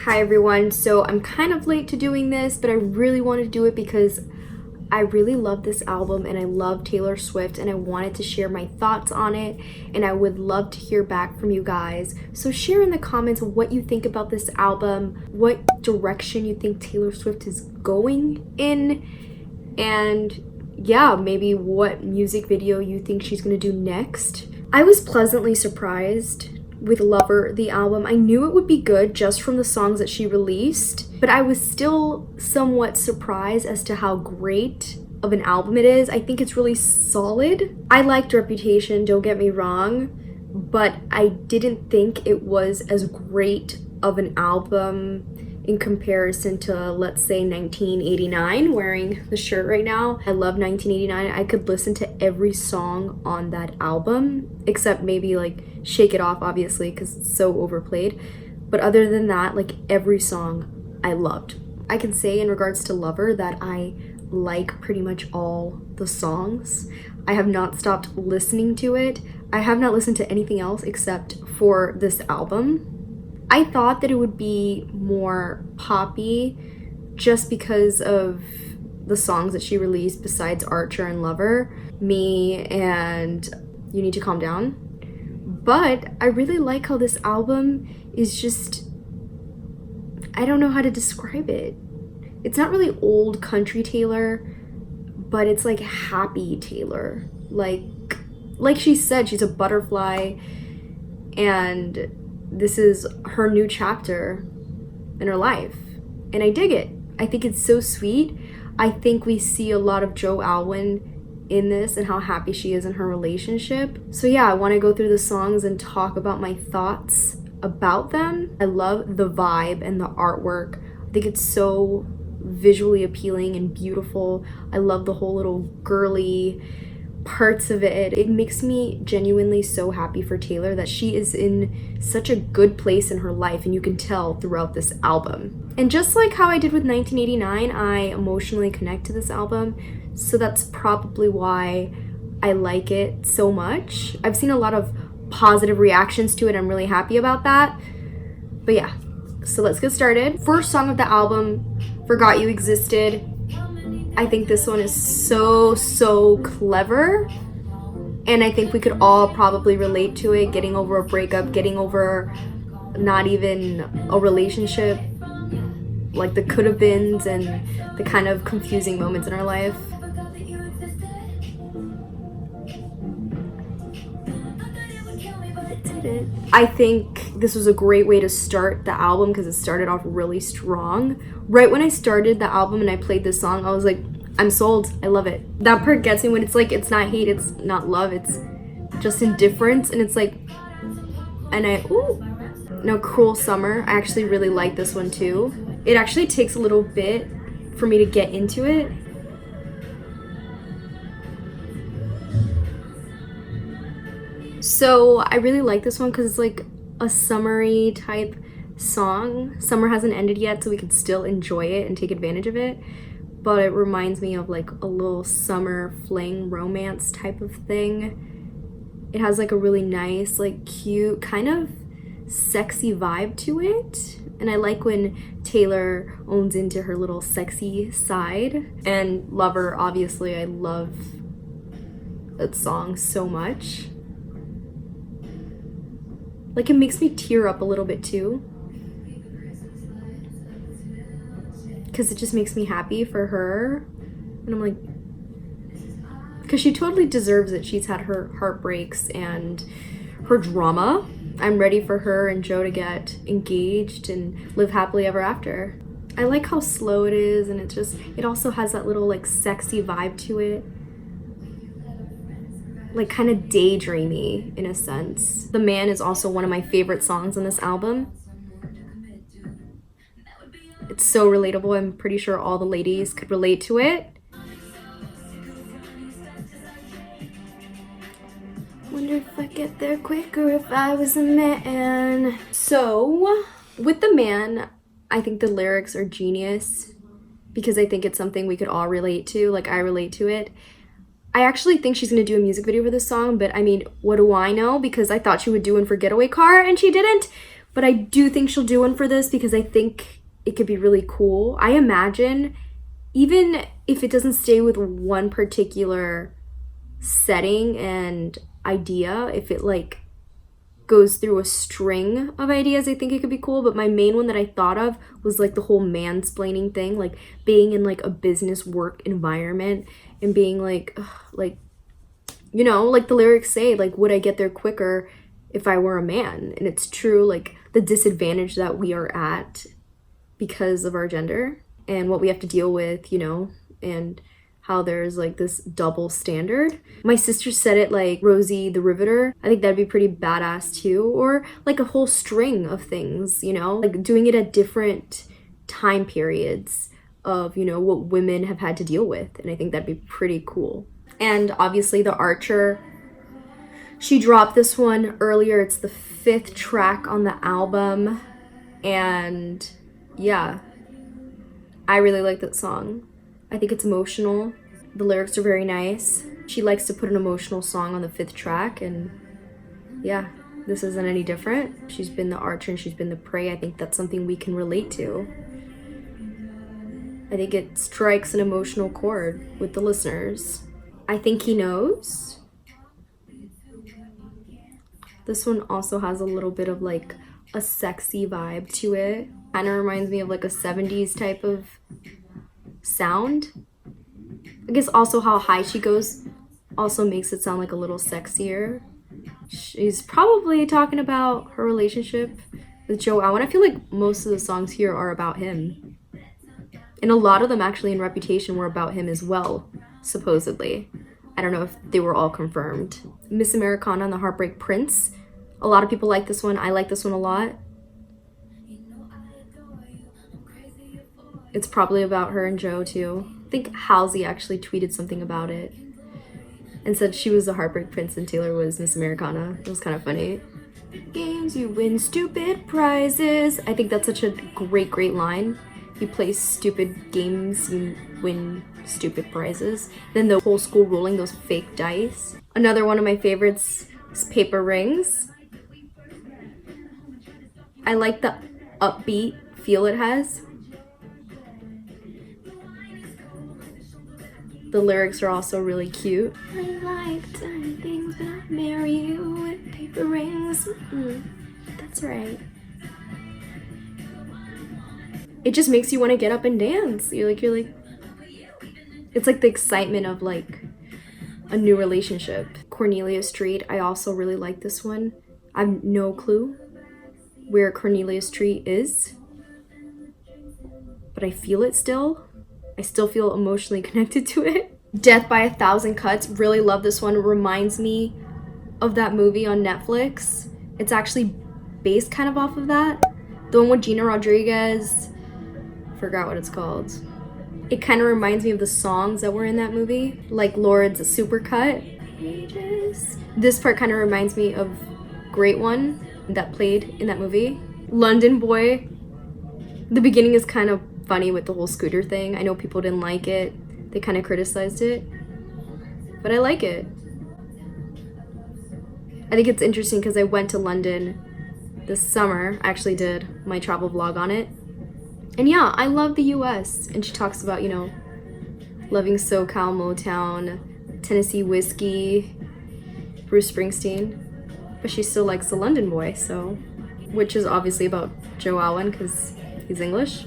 Hi everyone, so I'm kind of late to doing this, but I really wanted to do it because I really love this album and I love Taylor Swift and I wanted to share my thoughts on it, and I would love to hear back from you guys. So share in the comments what you think about this album, what direction you think Taylor Swift is going in, and yeah, maybe what music video you think she's gonna do next. I was pleasantly surprised with Lover, the album. I knew it would be good just from the songs that she released, but I was still somewhat surprised as to how great of an album it is. I think it's really solid. I liked Reputation, don't get me wrong, but I didn't think it was as great of an album in comparison to, let's say, 1989, wearing the shirt right now. I love 1989. I could listen to every song on that album, except maybe like Shake It Off, obviously, because it's so overplayed. But other than that, like every song I loved. I can say in regards to Lover that I like pretty much all the songs. I have not stopped listening to it. I have not listened to anything else except for this album. I thought that it would be more poppy just because of the songs that she released besides Archer and Lover, Me and You Need to Calm Down. But I really like how this album is just, I don't know how to describe it. It's not really old country Taylor, but it's like happy Taylor. Like she said, she's a butterfly, and this is her new chapter in her life, and I dig it. I think it's so sweet. I think we see a lot of Joe Alwyn in this and how happy she is in her relationship. So yeah, I want to go through the songs and talk about my thoughts about them. I love the vibe and the artwork. I think it's so visually appealing and beautiful. I love the whole little girly parts of it. It makes me genuinely so happy for Taylor that she is in such a good place in her life, and you can tell throughout this album. And just like how I did with 1989, I emotionally connect to this album, so that's probably why I like it so much. I've seen a lot of positive reactions to it. I'm really happy about that. But yeah, so let's get started. First song of the album, Forgot You Existed. I think this one is so clever, and I think we could all probably relate to it. Getting over a breakup, getting over not even a relationship, like the could have beens and the kind of confusing moments in our life. I think this was a great way to start the album because it started off really strong. Right when I started the album and I played this song, I was like, I'm sold. I love it. That part gets me when it's like, it's not hate, it's not love, it's just indifference. And it's like, and Now, Cruel Summer, I actually really like this one too. It actually takes a little bit for me to get into it. So I really like this one because it's like a summery type song. Summer hasn't ended yet, so we can still enjoy it and take advantage of it. But it reminds me of like a little summer fling romance type of thing. It has like a really nice, like cute, kind of sexy vibe to it. And I like when Taylor owns into her little sexy side. And Lover, obviously, I love that song so much. Like, it makes me tear up a little bit too, because it just makes me happy for her. And I'm like, because she totally deserves it. She's had her heartbreaks and her drama. I'm ready for her and Joe to get engaged and live happily ever after. I like how slow it is, and it also has that little like sexy vibe to it. Like kind of daydreamy in a sense. The Man is also one of my favorite songs on this album. It's so relatable. I'm pretty sure all the ladies could relate to it. Wonder if I get there quicker if I was a man. So with The Man, I think the lyrics are genius because I think it's something we could all relate to. Like, I relate to it. I actually think she's going to do a music video for this song, but I mean, what do I know? Because I thought she would do one for Getaway Car, and she didn't. But I do think she'll do one for this because I think it could be really cool. I imagine even if it doesn't stay with one particular setting and idea, if it like goes through a string of ideas, I think it could be cool. But my main one that I thought of was like the whole mansplaining thing, like being in like a business work environment and being like, you know, like the lyrics say, like, would I get there quicker if I were a man? And it's true, like the disadvantage that we are at because of our gender and what we have to deal with, you know, and how there's like this double standard. My sister said it like Rosie the Riveter. I think that'd be pretty badass too. Or like a whole string of things, you know, like doing it at different time periods of, you know, what women have had to deal with. And I think that'd be pretty cool. And obviously the Archer, she dropped this one earlier. It's the 5th track on the album. And yeah, I really like that song. I think it's emotional. The lyrics are very nice. She likes to put an emotional song on the 5th track, and yeah, this isn't any different. She's been the Archer and she's been the prey. I think that's something we can relate to. I think it strikes an emotional chord with the listeners. I think he knows. This one also has a little bit of like a sexy vibe to it. Kind of reminds me of like a 70s type of sound. I guess also how high she goes also makes it sound like a little sexier. She's probably talking about her relationship with Joe Alwyn. I feel like most of the songs here are about him. And a lot of them actually in Reputation were about him as well, supposedly. I don't know if they were all confirmed. Miss Americana and the Heartbreak Prince. A lot of people like this one. I like this one a lot. It's probably about her and Joe too. I think Halsey actually tweeted something about it and said she was the Heartbreak Prince and Taylor was Miss Americana. It was kind of funny. Games, you win stupid prizes. I think that's such a great line. You play stupid games, you win stupid prizes. Then the whole school rolling those fake dice. Another one of my favorites is Paper Rings. I like the upbeat feel it has. The lyrics are also really cute. I like tiny things, but I'll marry you with paper rings. That's right. It just makes you want to get up and dance. You're like, it's like the excitement of like a new relationship. Cornelia Street, I also really like this one. I have no clue where Cornelia Street is, but I feel it still. I still feel emotionally connected to it. Death by a Thousand Cuts, really love this one. It reminds me of that movie on Netflix. It's actually based kind of off of that. The one with Gina Rodriguez, forgot what it's called. It kind of reminds me of the songs that were in that movie, like Lord's Supercut. This part kind of reminds me of Great One that played in that movie. London Boy, the beginning is kind of funny with the whole scooter thing. I know people didn't like it. They kind of criticized it, but I like it. I think it's interesting because I went to London this summer. I actually did my travel vlog on it. And yeah, I love the US. And she talks about, you know, loving SoCal, Motown, Tennessee whiskey, Bruce Springsteen. But she still likes the London Boy, so, which is obviously about Joe Alwyn because he's English.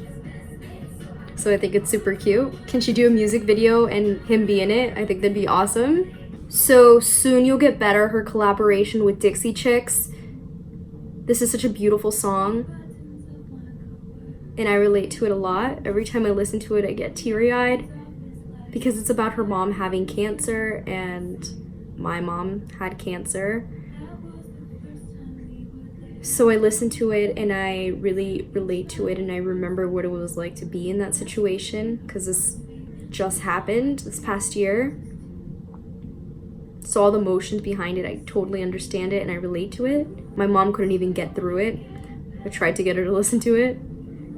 So I think it's super cute. Can she do a music video and him be in it? I think that'd be awesome. So Soon You'll Get Better, her collaboration with Dixie Chicks. This is such a beautiful song. And I relate to it a lot. Every time I listen to it, I get teary-eyed because it's about her mom having cancer and my mom had cancer. So I listen to it and I really relate to it and I remember what it was like to be in that situation because this just happened this past year. So all the emotions behind it, I totally understand it and I relate to it. My mom couldn't even get through it. I tried to get her to listen to it.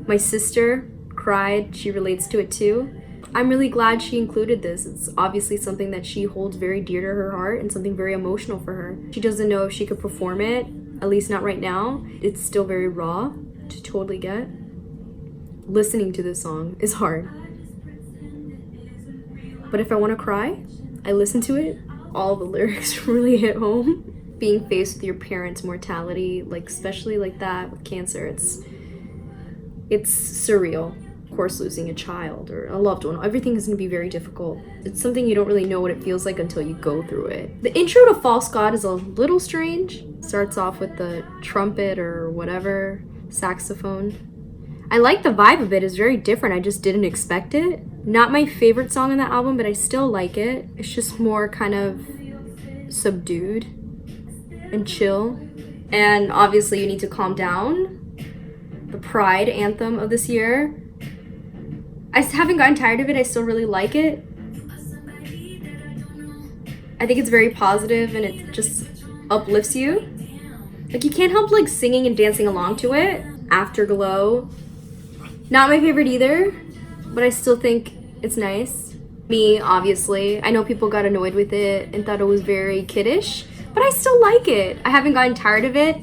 My sister cried. She relates to it too. I'm really glad she included this. It's obviously something that she holds very dear to her heart and something very emotional for her. She doesn't know if she could perform it at least not right now. It's still very raw to totally get. Listening to this song is hard. But if I want to cry, I listen to it. All the lyrics really hit home. Being faced with your parents' mortality, like especially like that with cancer, it's surreal. Of course, losing a child or a loved one, everything is going to be very difficult. It's something you don't really know what it feels like until you go through it. The intro to False God is a little strange. Starts off with the trumpet or whatever, saxophone. I like the vibe of it. It's very different. I just didn't expect it. Not my favorite song on the album, but I still like it. It's just more kind of subdued and chill. And obviously you need to calm down. The Pride anthem of this year. I haven't gotten tired of it. I still really like it. I think it's very positive and it just uplifts you. Like you can't help like singing and dancing along to it. Afterglow. Not my favorite either, but I still think it's nice. Me, obviously. I know people got annoyed with it and thought it was very kiddish, but I still like it. I haven't gotten tired of it.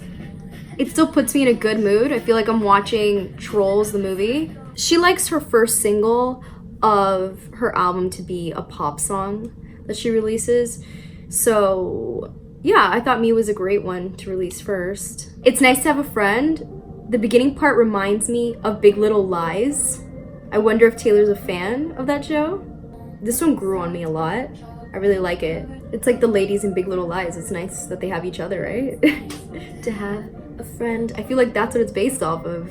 It still puts me in a good mood. I feel like I'm watching Trolls, the movie. She likes her first single of her album to be a pop song that she releases. So yeah, I thought Me was a great one to release first. It's nice to have a friend. The beginning part reminds me of Big Little Lies. I wonder if Taylor's a fan of that show. This one grew on me a lot. I really like it. It's like the ladies in Big Little Lies. It's nice that they have each other, right? To have a friend. I feel like that's what it's based off of.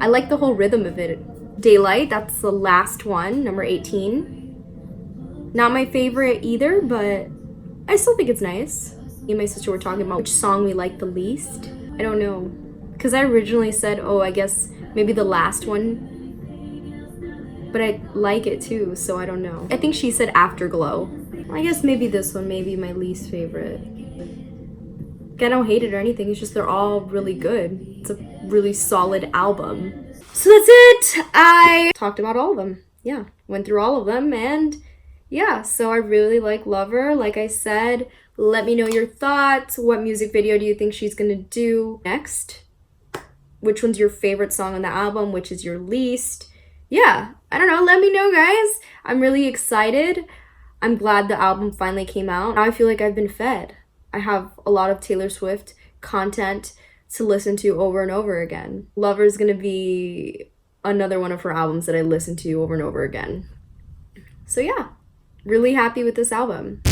I like the whole rhythm of it. Daylight, that's the last one, number 18. Not my favorite either, but I still think it's nice. Me and my sister were talking about which song we like the least. I don't know. Because I originally said, oh, I guess maybe the last one. But I like it too, so I don't know. I think she said Afterglow. I guess maybe this one may be my least favorite. I don't hate it or anything, it's just they're all really good. It's a really solid album. So that's it! I talked about all of them. Yeah, went through all of them, and yeah, so I really like Lover. Like I said, let me know your thoughts. What music video do you think she's gonna do next? Which one's your favorite song on the album? Which is your least? Yeah, I don't know. Let me know, guys. I'm really excited. I'm glad the album finally came out. Now I feel like I've been fed. I have a lot of Taylor Swift content to listen to over and over again. Lover is going to be another one of her albums that I listen to over and over again. So yeah, really happy with this album.